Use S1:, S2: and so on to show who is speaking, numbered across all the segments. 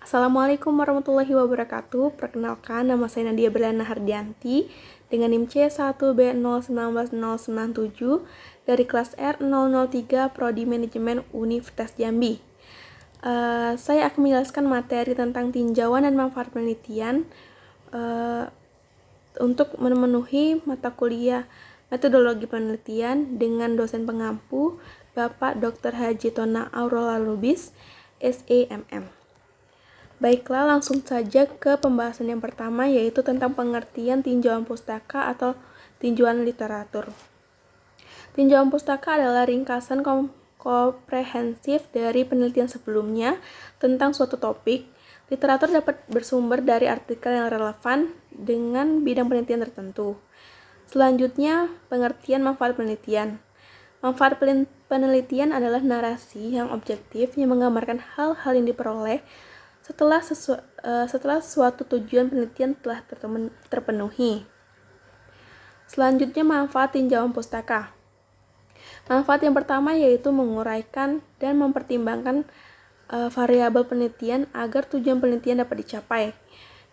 S1: Assalamualaikum warahmatullahi wabarakatuh. Perkenalkan, nama saya Nadia Berliana Hardianti dengan NIM C1B019097 dari kelas R003 Prodi Manajemen Universitas Jambi. Saya akan menjelaskan materi tentang tinjauan dan manfaat penelitian untuk memenuhi mata kuliah metodologi penelitian dengan dosen pengampu Bapak Dr. Haji Tona Aurora Lubis, SEMM. Baiklah, langsung saja ke pembahasan yang pertama, yaitu tentang pengertian tinjauan pustaka atau tinjauan literatur. Tinjauan pustaka adalah ringkasan komprehensif dari penelitian sebelumnya tentang suatu topik. Literatur dapat bersumber dari artikel yang relevan dengan bidang penelitian tertentu. Selanjutnya, pengertian manfaat penelitian. Manfaat penelitian adalah narasi yang objektif yang menggambarkan hal-hal yang diperoleh setelah suatu tujuan penelitian telah terpenuhi. Selanjutnya, manfaat tinjauan pustaka. Manfaat yang pertama yaitu menguraikan dan mempertimbangkan variabel penelitian agar tujuan penelitian dapat dicapai.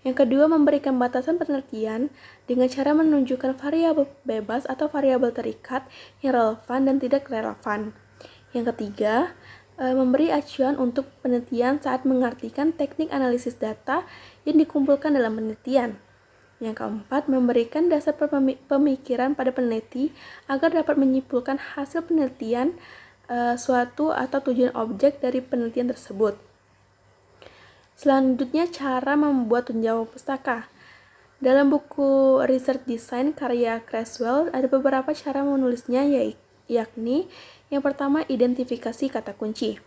S1: Yang kedua, memberikan batasan penelitian dengan cara menunjukkan variabel bebas atau variabel terikat yang relevan dan tidak relevan. Yang ketiga, memberi acuan untuk penelitian saat mengartikan teknik analisis data yang dikumpulkan dalam penelitian. Yang keempat, memberikan dasar pemikiran pada peneliti agar dapat menyimpulkan hasil penelitian suatu atau tujuan objek dari penelitian tersebut. Selanjutnya, cara membuat tinjauan pustaka. Dalam buku Research Design karya Creswell ada beberapa cara menulisnya, yakni yang pertama, identifikasi kata kunci.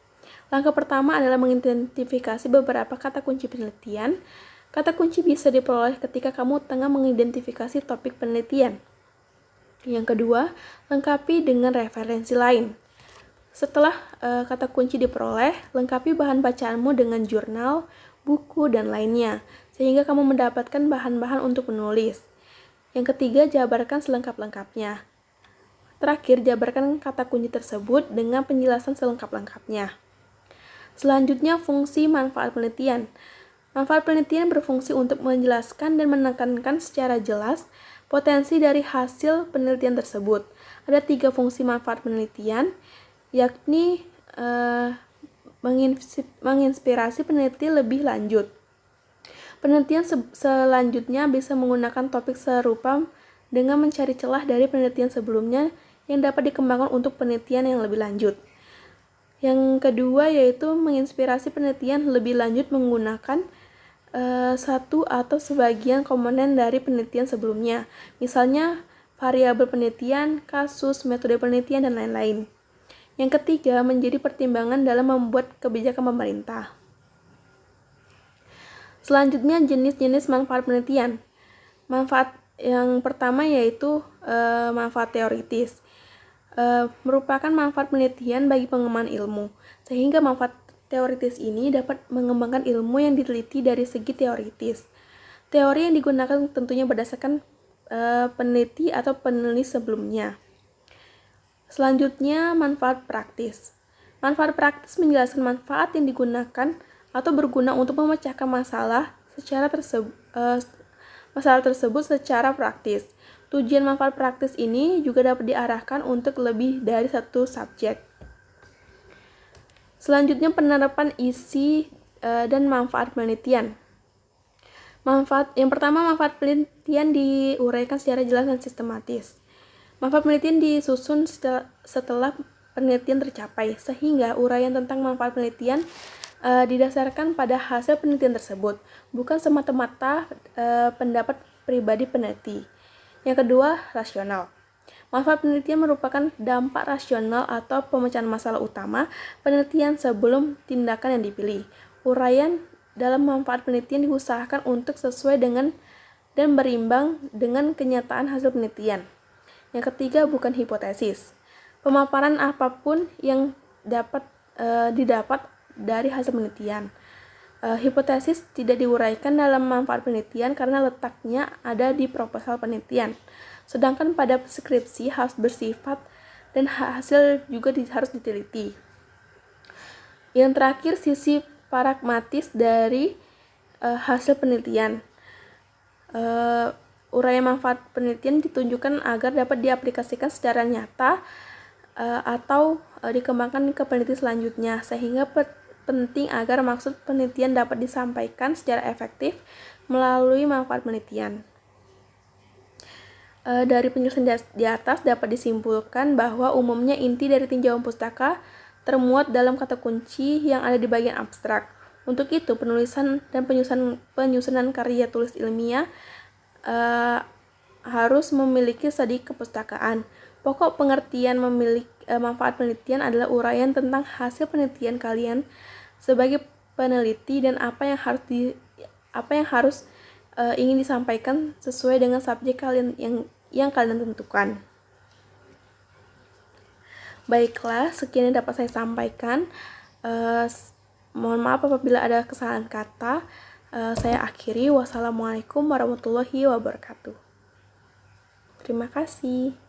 S1: Langkah pertama adalah mengidentifikasi beberapa kata kunci penelitian. Kata kunci bisa diperoleh ketika kamu tengah mengidentifikasi topik penelitian. Yang kedua, lengkapi dengan referensi lain. Setelah kata kunci diperoleh, lengkapi bahan bacaanmu dengan jurnal, buku, dan lainnya, sehingga kamu mendapatkan bahan-bahan untuk menulis. Yang ketiga, jabarkan selengkap-lengkapnya. Terakhir, jabarkan kata kunci tersebut dengan penjelasan selengkap-lengkapnya. Selanjutnya, fungsi manfaat penelitian. Manfaat penelitian berfungsi untuk menjelaskan dan menekankan secara jelas potensi dari hasil penelitian tersebut. Ada 3 fungsi manfaat penelitian, yakni menginspirasi peneliti lebih lanjut. Penelitian selanjutnya bisa menggunakan topik serupa dengan mencari celah dari penelitian sebelumnya yang dapat dikembangkan untuk penelitian yang lebih lanjut. Yang kedua yaitu menginspirasi penelitian lebih lanjut menggunakan satu atau sebagian komponen dari penelitian sebelumnya, misalnya variabel penelitian, kasus, metode penelitian, dan lain-lain. Yang ketiga, menjadi pertimbangan dalam membuat kebijakan pemerintah. Selanjutnya, jenis-jenis manfaat penelitian. Manfaat yang pertama yaitu manfaat teoritis. Merupakan manfaat penelitian bagi pengembangan ilmu, sehingga manfaat teoritis ini dapat mengembangkan ilmu yang diteliti dari segi teoritis. Teori yang digunakan tentunya berdasarkan peneliti atau penulis sebelumnya. Selanjutnya, manfaat praktis. Manfaat praktis menjelaskan manfaat yang digunakan atau berguna untuk memecahkan masalah tersebut secara praktis. Tujuan manfaat praktis ini juga dapat diarahkan untuk lebih dari satu subjek. Selanjutnya, penerapan isi dan manfaat penelitian. Yang pertama, manfaat penelitian diuraikan secara jelas dan sistematis. Manfaat penelitian disusun setelah penelitian tercapai, sehingga uraian tentang manfaat penelitian didasarkan pada hasil penelitian tersebut, bukan semata-mata pendapat pribadi peneliti. Yang kedua, rasional. Manfaat penelitian merupakan dampak rasional atau pemecahan masalah utama penelitian sebelum tindakan yang dipilih. Uraian dalam manfaat penelitian diusahakan untuk sesuai dengan dan berimbang dengan kenyataan hasil penelitian. Yang ketiga, bukan hipotesis. Pemaparan apapun yang didapat dari hasil penelitian. Hipotesis tidak diuraikan dalam manfaat penelitian karena letaknya ada di proposal penelitian. Sedangkan pada skripsi harus bersifat dan hasil juga harus diteliti. Yang terakhir, sisi pragmatis dari hasil penelitian. Uraian manfaat penelitian ditunjukkan agar dapat diaplikasikan secara nyata atau dikembangkan ke penelitian selanjutnya, sehingga penting agar maksud penelitian dapat disampaikan secara efektif melalui manfaat penelitian. Dari penjelasan di atas dapat disimpulkan bahwa umumnya inti dari tinjauan pustaka termuat dalam kata kunci yang ada di bagian abstrak. Untuk itu, penulisan dan penyusunan karya tulis ilmiah harus memiliki studi kepustakaan. Pokok pengertian manfaat penelitian adalah uraian tentang hasil penelitian kalian sebagai peneliti dan apa yang harus ingin disampaikan sesuai dengan subjek kalian yang kalian tentukan. Baiklah, sekian yang dapat saya sampaikan. Mohon maaf apabila ada kesalahan kata. Saya akhiri. Wassalamualaikum warahmatullahi wabarakatuh. Terima kasih.